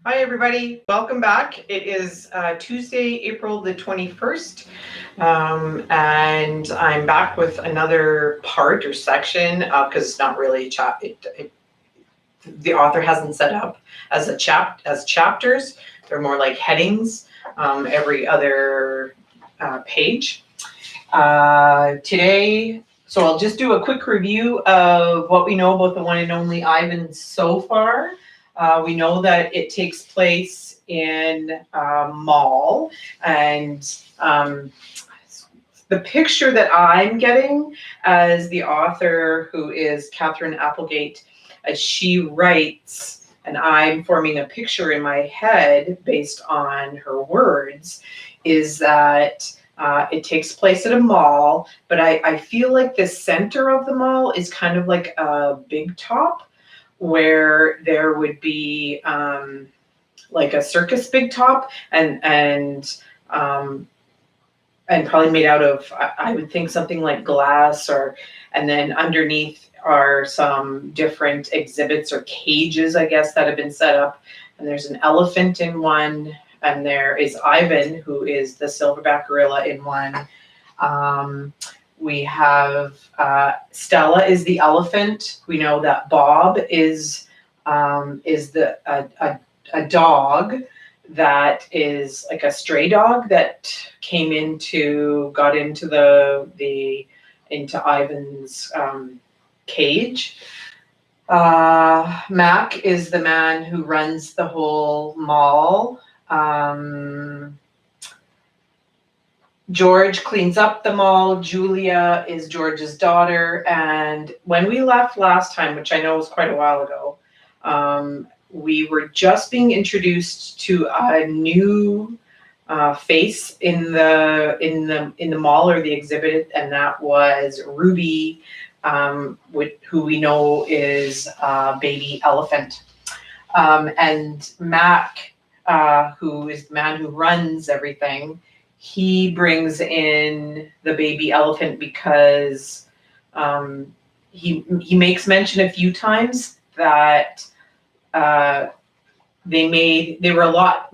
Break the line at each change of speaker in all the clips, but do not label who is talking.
Hi, everybody. Welcome back. It is Tuesday, April the 21st, and I'm back with another part or section because it's not really a the author hasn't set up as chapters. They're more like headings every other page. Today, so I'll just do a quick review of what we know about the one and only Ivan so far. We know that it takes place in a mall, and the picture that I'm getting as the author, who is Catherine Applegate, as she writes, and I'm forming a picture in my head based on her words, is that it takes place at a mall, but I feel like the center of the mall is kind of like a big top where there would be like a circus big top and probably made out of, I would think, something like glass, and then underneath are some different exhibits or cages, I guess, that have been set up. And there's an elephant in one, and there is Ivan, who is the silverback gorilla, in one. We have Stella is the elephant. We know that Bob is a dog that is like a stray dog that got into Ivan's cage. Mac is the man who runs the whole mall. George cleans up the mall. Julia is George's daughter. And when we left last time, which I know was quite a while ago, we were just being introduced to a new face in the mall or the exhibit, and that was Ruby, who we know is baby elephant. And Mac, who is the man who runs everything, he brings in the baby elephant because he makes mention a few times that they were a lot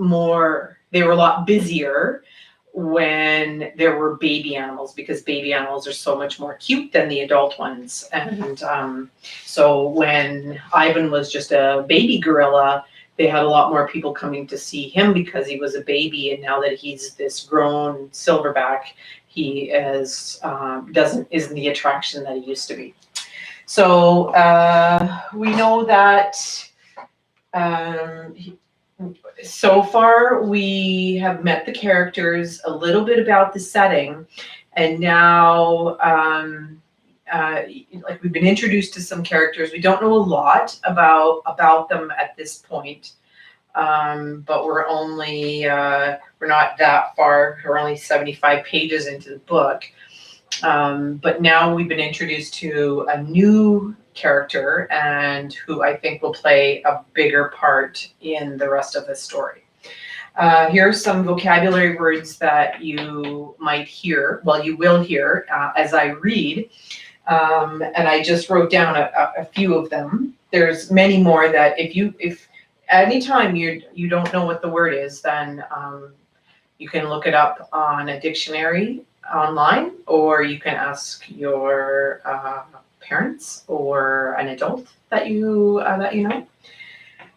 busier when there were baby animals, because baby animals are so much more cute than the adult ones. And so when Ivan was just a baby gorilla, they had a lot more people coming to see him because he was a baby, and now that he's this grown silverback, he isn't the attraction that he used to be. So we know that so far we have met the characters, a little bit about the setting, and now like we've been introduced to some characters. We don't know a lot about them at this point, but we're not that far. We're only 75 pages into the book, but now we've been introduced to a new character, and who I think will play a bigger part in the rest of the story. Here are some vocabulary words that you might hear, you will hear as I read. And I just wrote down a few of them. There's many more that if anytime you don't know what the word is, then you can look it up on a dictionary online, or you can ask your parents or an adult that you know,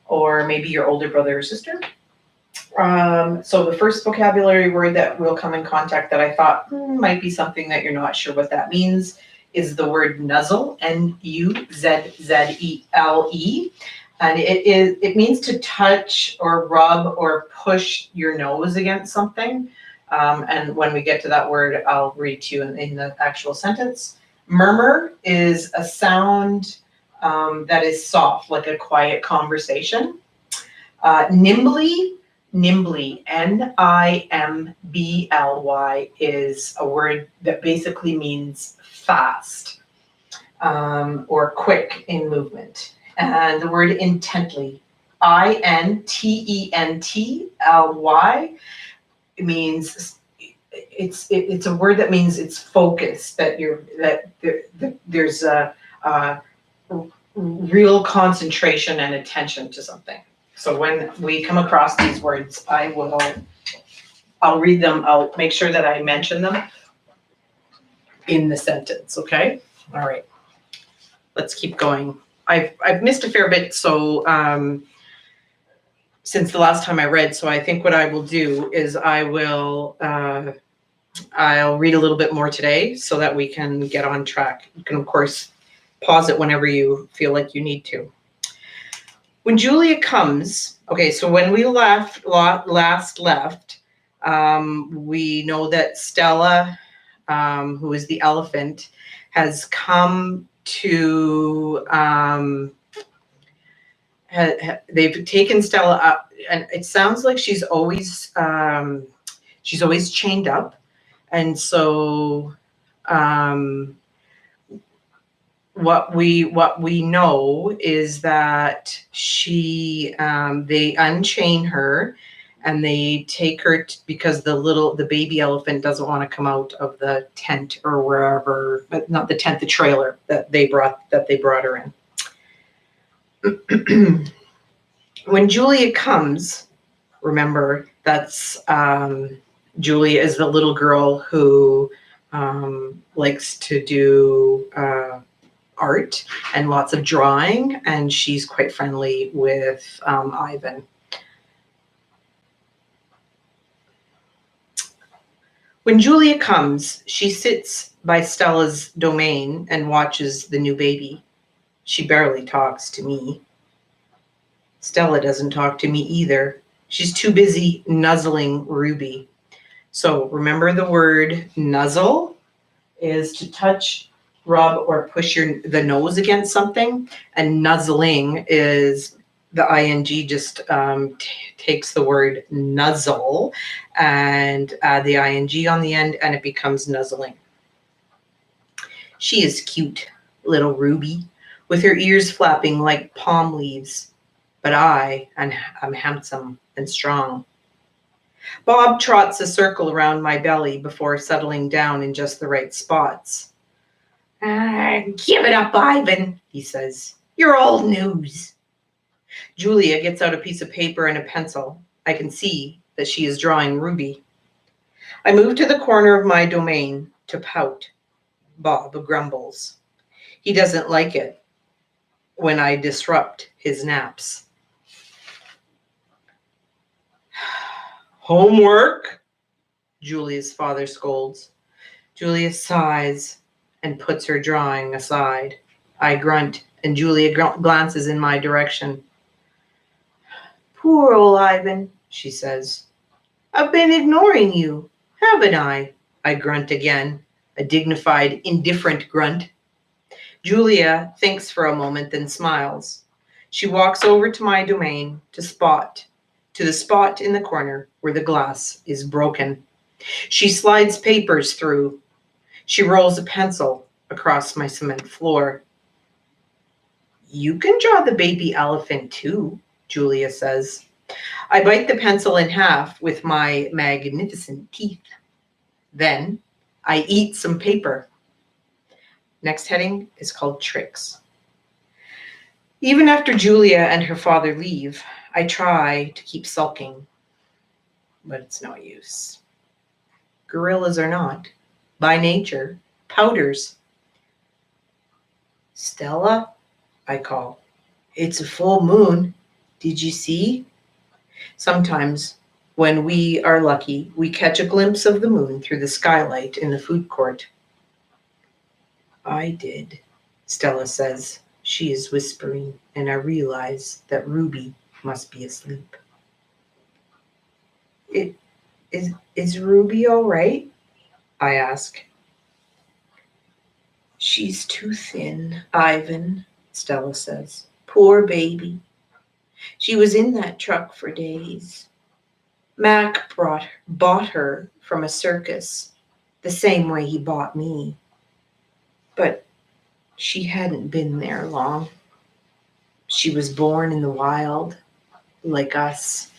or maybe your older brother or sister. So the first vocabulary word that will come in contact that I thought might be something that you're not sure what that means is the word nuzzle, Nuzzle, and it means to touch or rub or push your nose against something. And when we get to that word, I'll read to you in the actual sentence. Murmur is a sound that is soft, like a quiet conversation. Nimbly, Nimbly, is a word that basically means fast or quick in movement. And the word intently, Intently, means it's a word that means it's focused, that there's a real concentration and attention to something. So when we come across these words, I'll read them, I'll make sure that I mention them in the sentence, okay? All right, let's keep going. I've missed a fair bit, so since the last time I read, so I think what I will do is I'll read a little bit more today so that we can get on track. You can, of course, pause it whenever you feel like you need to. When Julia comes, okay, so when we last left, we know that Stella, who is the elephant, has come to, they've taken Stella up, and it sounds like she's always chained up. And so what we know is that they unchain her and they take her because the baby elephant doesn't want to come out of the tent or wherever, but not the tent, the trailer that they brought her in. When Julia comes, remember that's Julia is the little girl who likes to do art and lots of drawing, and she's quite friendly with Ivan. When Julia comes, she sits by Stella's domain and watches the new baby. She barely talks to me. Stella doesn't talk to me either. She's too busy nuzzling Ruby. So remember, the word nuzzle is to touch, rub, or push the nose against something, and nuzzling is the ing just takes the word nuzzle and add the ing on the end, and it becomes nuzzling. She is cute, little Ruby, with her ears flapping like palm leaves, but I'm handsome and strong. Bob trots a circle around my belly before settling down in just the right spots. Give it up, Ivan, he says. You're old news. Julia gets out a piece of paper and a pencil. I can see that she is drawing Ruby. I move to the corner of my domain to pout. Bob grumbles. He doesn't like it when I disrupt his naps. Homework, Julia's father scolds. Julia sighs and puts her drawing aside. I grunt, and Julia glances in my direction. Poor old Ivan, she says. I've been ignoring you, haven't I? I grunt again, a dignified, indifferent grunt. Julia thinks for a moment, then smiles. She walks over to my domain to the spot in the corner where the glass is broken. She slides papers through. She rolls a pencil across my cement floor. You can draw the baby elephant too, Julia says. I bite the pencil in half with my magnificent teeth. Then I eat some paper. Next heading is called Tricks. Even after Julia and her father leave, I try to keep sulking, but it's no use. Gorillas are not, by nature, pouters. Stella, I call. It's a full moon. Did you see? Sometimes, when we are lucky, we catch a glimpse of the moon through the skylight in the food court. I did, Stella says. She is whispering, and I realize that Ruby must be asleep. Is Ruby all right? I ask. She's too thin, Ivan, Stella says. Poor baby. She was in that truck for days. Mac bought her from a circus, the same way he bought me. But she hadn't been there long. She was born in the wild, like us.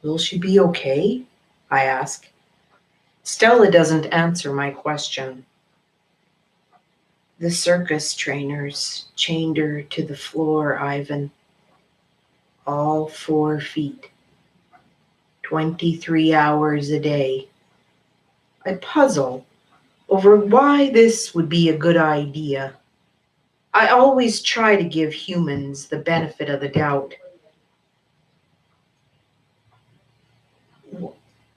Will she be okay? I ask. Stella doesn't answer my question. The circus trainers chained her to the floor, Ivan. all 4 feet, 23 hours a day. I puzzle over why this would be a good idea. I always try to give humans the benefit of the doubt.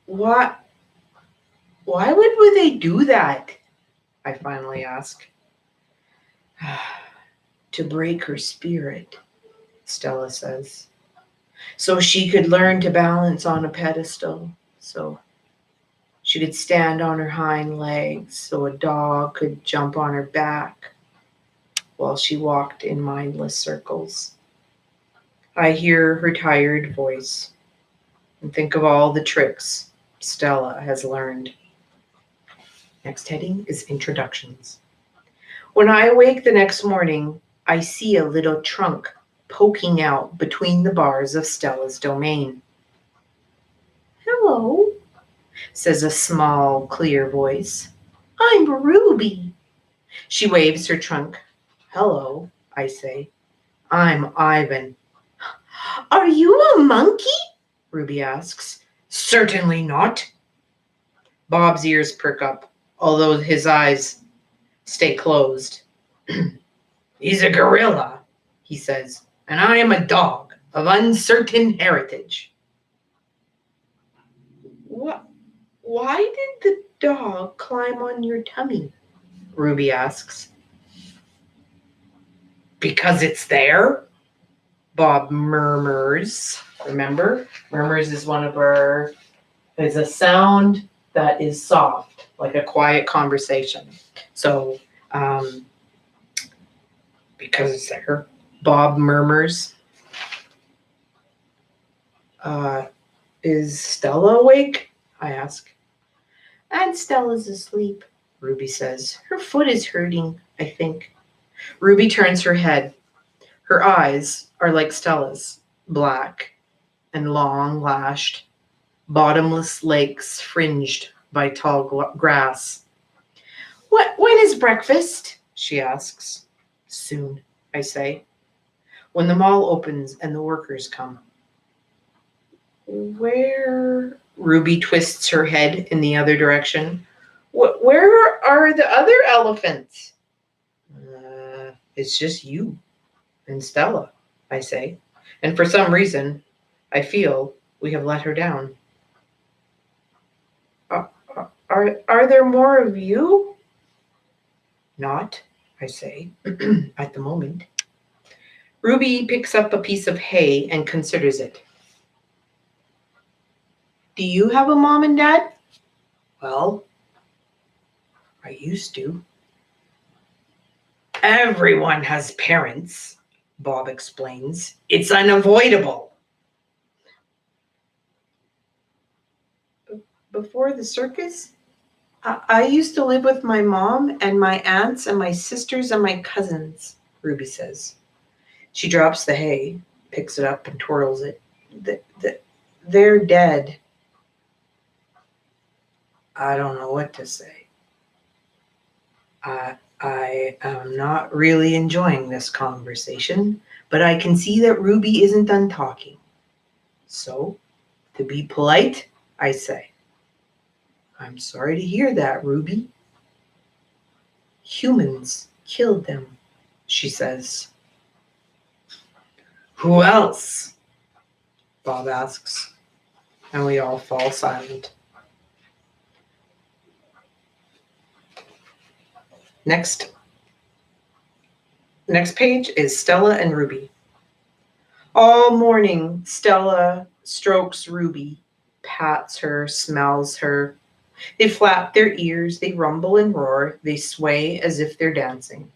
Why, why would they do that? I finally ask. To break her spirit, Stella says. So she could learn to balance on a pedestal. So she could stand on her hind legs so a dog could jump on her back while she walked in mindless circles. I hear her tired voice and think of all the tricks Stella has learned. Next heading is introductions. When I awake the next morning, I see a little trunk poking out between the bars of Stella's domain. Hello, says a small, clear voice. I'm Ruby. She waves her trunk. Hello, I say. I'm Ivan. Are you a monkey? Ruby asks. Certainly not. Bob's ears perk up, although his eyes stay closed. He's a gorilla, he says, and I am a dog of uncertain heritage. What? Why did the dog climb on your tummy? Ruby asks. Because it's there, Bob murmurs. Remember? Murmurs is is a sound that is soft, like a quiet conversation. So, because it's there, Bob murmurs. Is Stella awake? I ask. And Stella's asleep, Ruby says. Her foot is hurting, I think. Ruby turns her head. Her eyes are like Stella's, black and long-lashed, bottomless lakes fringed by tall grass. When is breakfast? She asks. Soon, I say. When the mall opens and the workers come. Where? Ruby twists her head in the other direction. Where are the other elephants? It's just you and Stella, I say. And for some reason, I feel we have let her down. Are there more of you? Not, I say, at the moment. Ruby picks up a piece of hay and considers it. Do you have a mom and dad? Well, I used to. Everyone has parents, Bob explains. It's unavoidable. Before the circus, I used to live with my mom and my aunts and my sisters and my cousins, Ruby says. She drops the hay, picks it up and twirls it. They're dead. I don't know what to say. I am not really enjoying this conversation, but I can see that Ruby isn't done talking. So, to be polite, I say, I'm sorry to hear that, Ruby. Humans killed them, she says. Who else? Bob asks, and we all fall silent. Next page is Stella and Ruby. All morning, Stella strokes Ruby, pats her, smells her. They flap their ears, they rumble and roar, they sway as if they're dancing.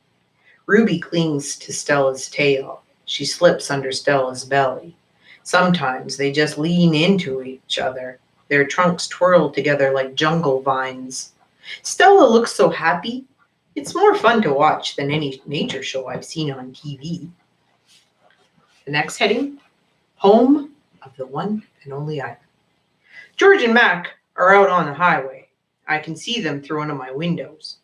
Ruby clings to Stella's tail. She slips under Stella's belly. Sometimes they just lean into each other. Their trunks twirl together like jungle vines. Stella looks so happy. It's more fun to watch than any nature show I've seen on TV. The next heading, home of the one and only Ivan. George and Mac are out on the highway. I can see them through one of my windows.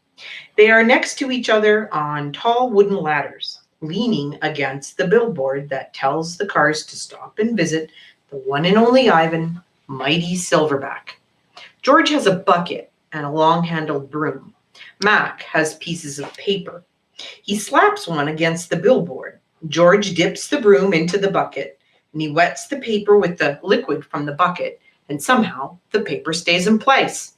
They are next to each other on tall wooden ladders. leaning against the billboard that tells the cars to stop and visit the one and only Ivan, mighty Silverback. George has a bucket and a long-handled broom. Mac has pieces of paper. He slaps one against the billboard. George dips the broom into the bucket, and he wets the paper with the liquid from the bucket, and somehow the paper stays in place.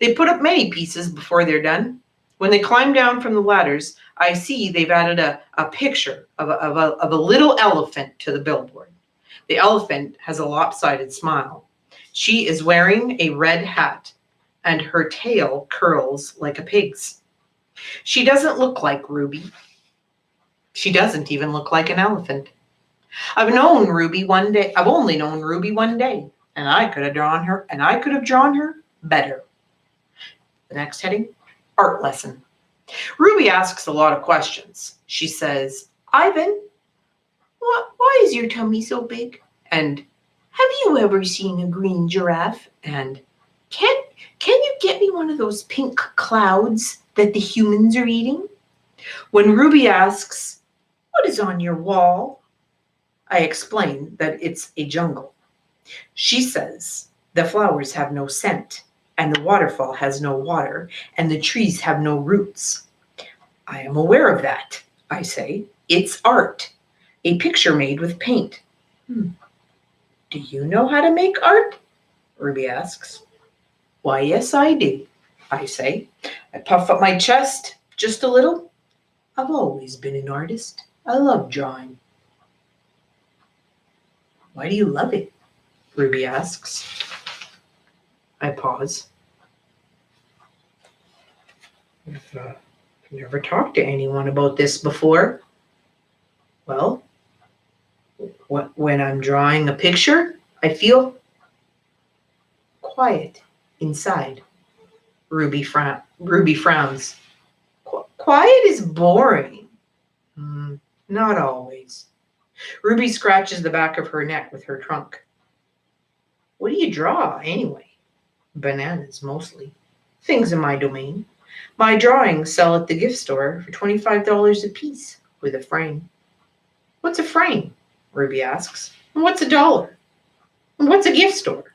They put up many pieces before they're done. When they climb down from the ladders, I see they've added a picture of a little elephant to the billboard. The elephant has a lopsided smile. She is wearing a red hat, and her tail curls like a pig's. She doesn't look like Ruby. She doesn't even look like an elephant. I've only known Ruby one day, and I could have drawn her better. The next heading, art lesson. Ruby asks a lot of questions. She says, Ivan, why is your tummy so big? And have you ever seen a green giraffe? And can you get me one of those pink clouds that the humans are eating? When Ruby asks, what is on your wall? I explain that it's a jungle. She says, the flowers have no scent, and the waterfall has no water, and the trees have no roots. I am aware of that, I say. It's art, a picture made with paint. Do you know how to make art? Ruby asks. Why, yes, I do, I say. I puff up my chest just a little. I've always been an artist. I love drawing. Why do you love it? Ruby asks. I pause. I've never talked to anyone about this before. Well, when I'm drawing a picture, I feel quiet inside. Ruby frowns. Quiet is boring. Not always. Ruby scratches the back of her neck with her trunk. What do you draw, anyway? Bananas, mostly. Things in my domain. My drawings sell at the gift store for $25 a piece with a frame. What's a frame? Ruby asks. And what's $1? And what's a gift store?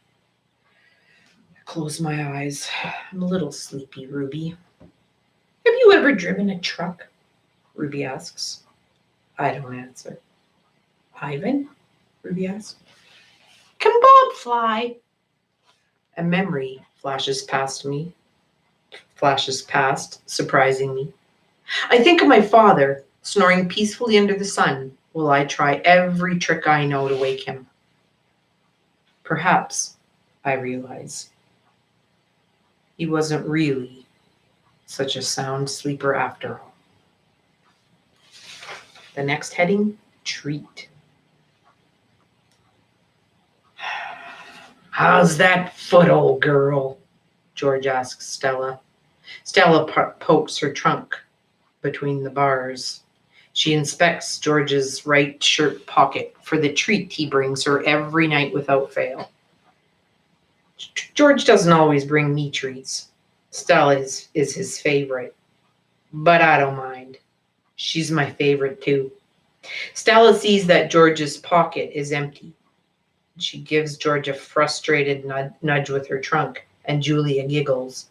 I close my eyes. I'm a little sleepy, Ruby. Have you ever driven a truck? Ruby asks. I don't answer. Ivan? Ruby asks. Can Bob fly? A memory flashes past, surprising me. I think of my father, snoring peacefully under the sun, while I try every trick I know to wake him. Perhaps, I realize, he wasn't really such a sound sleeper after all. The next heading, treat. How's that foot, old girl? George asks Stella. Stella pokes her trunk between the bars. She inspects George's right shirt pocket for the treat he brings her every night without fail. George doesn't always bring me treats. Stella is his favorite, but I don't mind. She's my favorite too. Stella sees that George's pocket is empty. She gives George a frustrated nudge with her trunk, and Julia giggles.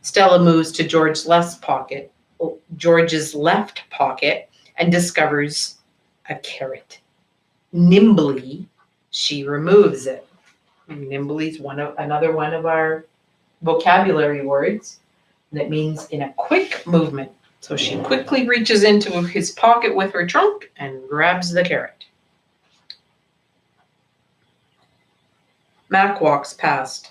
Stella moves to George's left pocket, and discovers a carrot. Nimbly, she removes it. Nimbly is another one of our vocabulary words that means in a quick movement. So she quickly reaches into his pocket with her trunk and grabs the carrot. Mac walks past.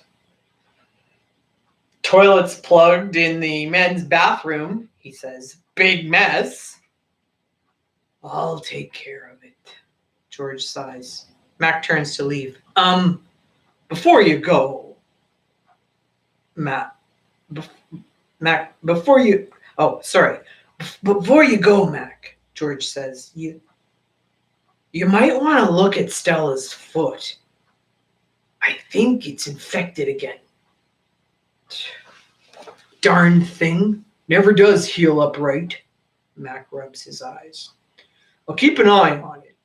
Toilet's plugged in the men's bathroom, he says. Big mess. I'll take care of it, George sighs. Mac turns to leave. Before you go, before you go, Mac, George says, you might want to look at Stella's foot. I think it's infected again. Darn thing. Never does heal up right. Mac rubs his eyes. I'll keep an eye on it.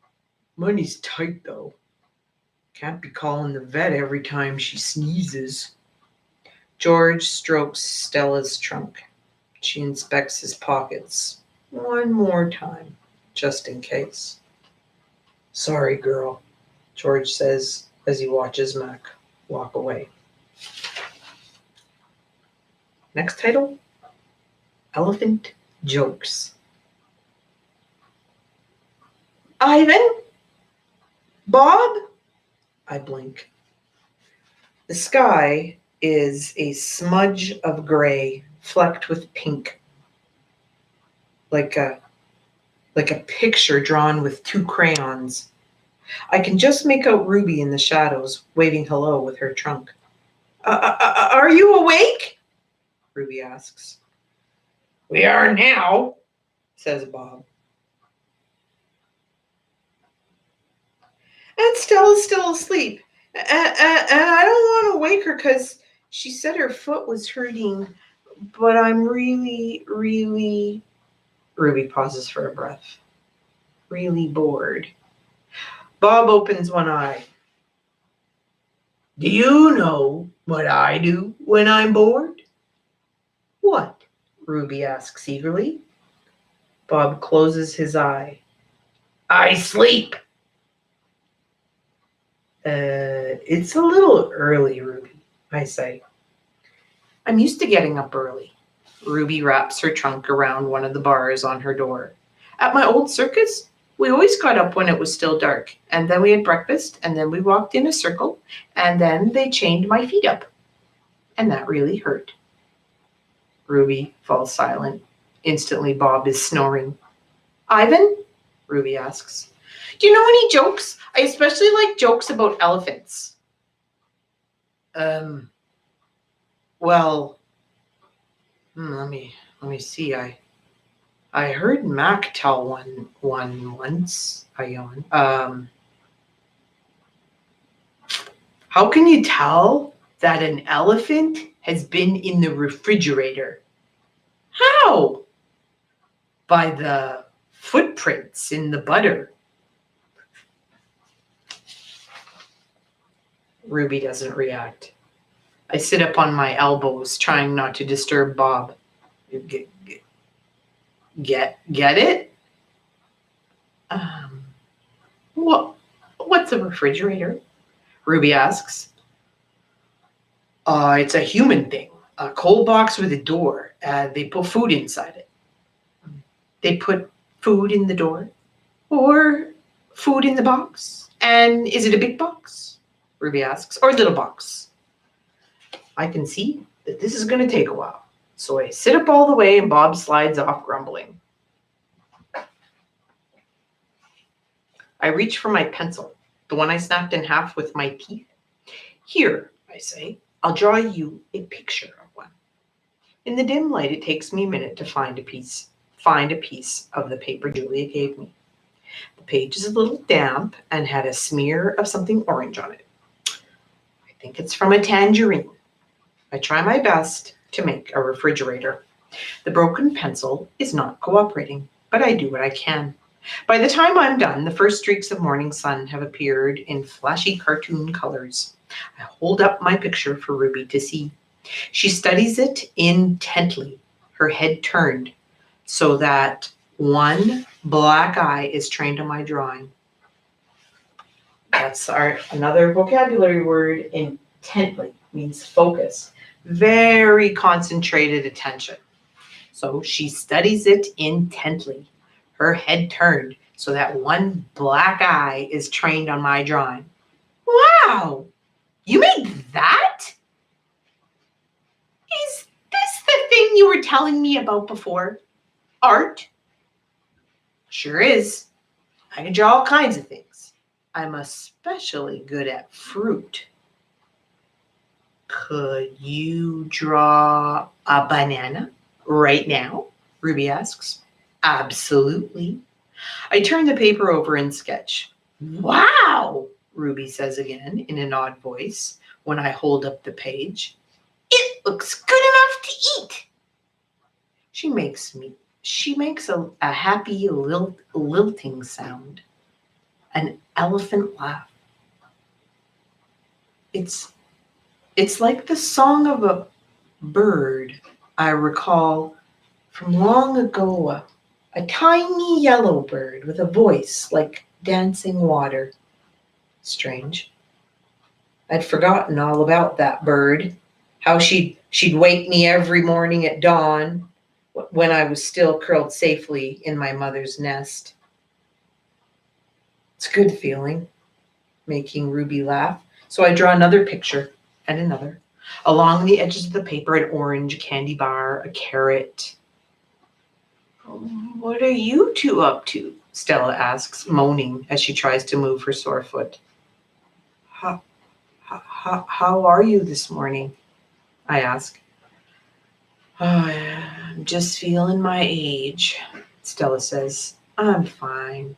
Money's tight, though. Can't be calling the vet every time she sneezes. George strokes Stella's trunk. She inspects his pockets one more time, just in case. Sorry, girl, George says as he watches Mac walk away. Next title, Elephant Jokes. Ivan? Bob? I blink. The sky is a smudge of gray flecked with pink, like a picture drawn with two crayons. I can just make out Ruby in the shadows, waving hello with her trunk. Are you awake? Ruby asks. We are now, says Bob. And Stella's still asleep. And I don't want to wake her because she said her foot was hurting, but I'm really, Ruby pauses for a breath. Really bored. Bob opens one eye. Do you know what I do when I'm bored? What? Ruby asks eagerly. Bob closes his eye. I sleep. It's a little early, Ruby, I say. I'm used to getting up early. Ruby wraps her trunk around one of the bars on her door. At my old circus, we always got up when it was still dark, and then we had breakfast, and then we walked in a circle, and then they chained my feet up. And that really hurt. Ruby falls silent. Instantly, Bob is snoring. Ivan? Ruby asks. Do you know any jokes? I especially like jokes about elephants. Well, let me see. I heard Mac tell one once. I yawn. How can you tell that an elephant has been in the refrigerator? How? By the footprints in the butter. Ruby doesn't react. I sit up on my elbows, trying not to disturb Bob. Get it? What's a refrigerator? Ruby asks. It's a human thing. A cold box with a door. They put food inside it. They put food in the door? Or food in the box? And is it a big box? Ruby asks. Or a little box? I can see that this is going to take a while. So I sit up all the way and Bob slides off grumbling. I reach for my pencil, the one I snapped in half with my teeth. Here, I say, I'll draw you a picture of one. In the dim light, it takes me a minute to find a piece of the paper Julia gave me. The page is a little damp and had a smear of something orange on it. I think it's from a tangerine. I try my best to make a refrigerator. The broken pencil is not cooperating, but I do what I can. By the time I'm done, the first streaks of morning sun have appeared in flashy cartoon colors. I hold up my picture for Ruby to see. She studies it intently, her head turned, so that one black eye is trained on my drawing. That's another vocabulary word. Intently means focus. Very concentrated attention. So she studies it intently, her head turned, so that one black eye is trained on my drawing. Wow! You made that? Is this the thing you were telling me about before? Art? Sure is. I can draw all kinds of things. I'm especially good at fruit. Could you draw a banana right now? Ruby asks. Absolutely. I turn the paper over and sketch. Wow, Ruby says again in an odd voice when I hold up the page. It looks good enough to eat. She makes a happy lilting sound, an elephant laugh. It's like the song of a bird I recall from long ago, a tiny yellow bird with a voice like dancing water. Strange. I'd forgotten all about that bird, how she'd wake me every morning at dawn when I was still curled safely in my mother's nest. It's a good feeling, making Ruby laugh. So I draw another picture and another. Along the edges of the paper, an orange candy bar, a carrot. What are you two up to? Stella asks, moaning as she tries to move her sore foot. How are you this morning? I ask. Oh, I'm just feeling my age, Stella says. I'm fine.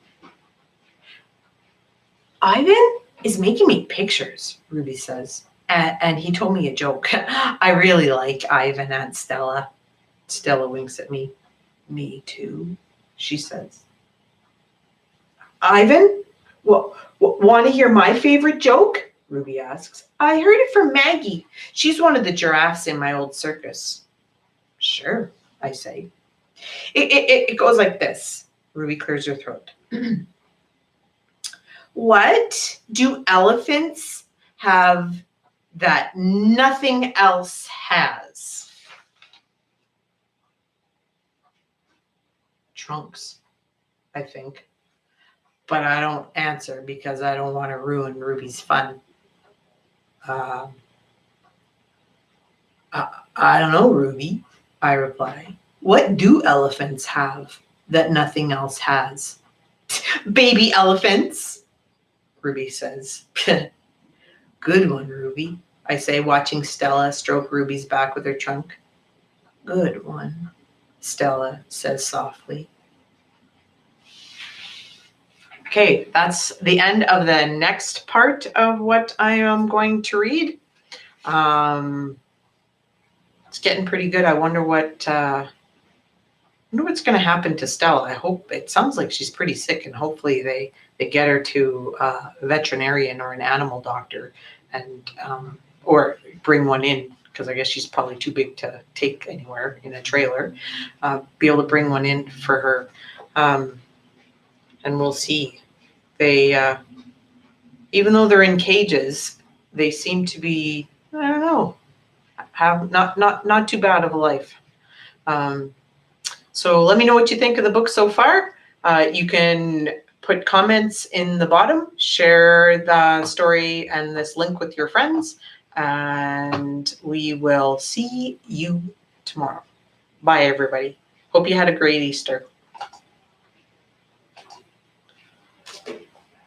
Ivan is making me pictures, Ruby says. And he told me a joke. I really like Ivan, Aunt Stella. Stella winks at me. Me too, she says. Ivan? Well, want to hear my favorite joke? Ruby asks. I heard it from Maggie. She's one of the giraffes in my old circus. Sure, I say. It goes like this. Ruby clears her throat. What do elephants have that nothing else has? Trunks, I think. But I don't answer because I don't want to ruin Ruby's fun. I don't know, Ruby, I reply. What do elephants have that nothing else has? Baby elephants, Ruby says. Good one, Ruby, I say, watching Stella stroke Ruby's back with her trunk. Good one, Stella says softly. Okay, that's the end of the next part of what I am going to read. It's getting pretty good. I wonder what's going to happen to Stella. I hope, it sounds like she's pretty sick, and hopefully they get her to a veterinarian or an animal doctor, and or bring one in, because I guess she's probably too big to take anywhere in a trailer. Be able to bring one in for her, and we'll see. They, even though they're in cages, they seem to be, I don't know, have not too bad of a life. So let me know what you think of the book so far. You can put comments in the bottom, share the story and this link with your friends, and we will see you tomorrow. Bye, everybody. Hope you had a great Easter.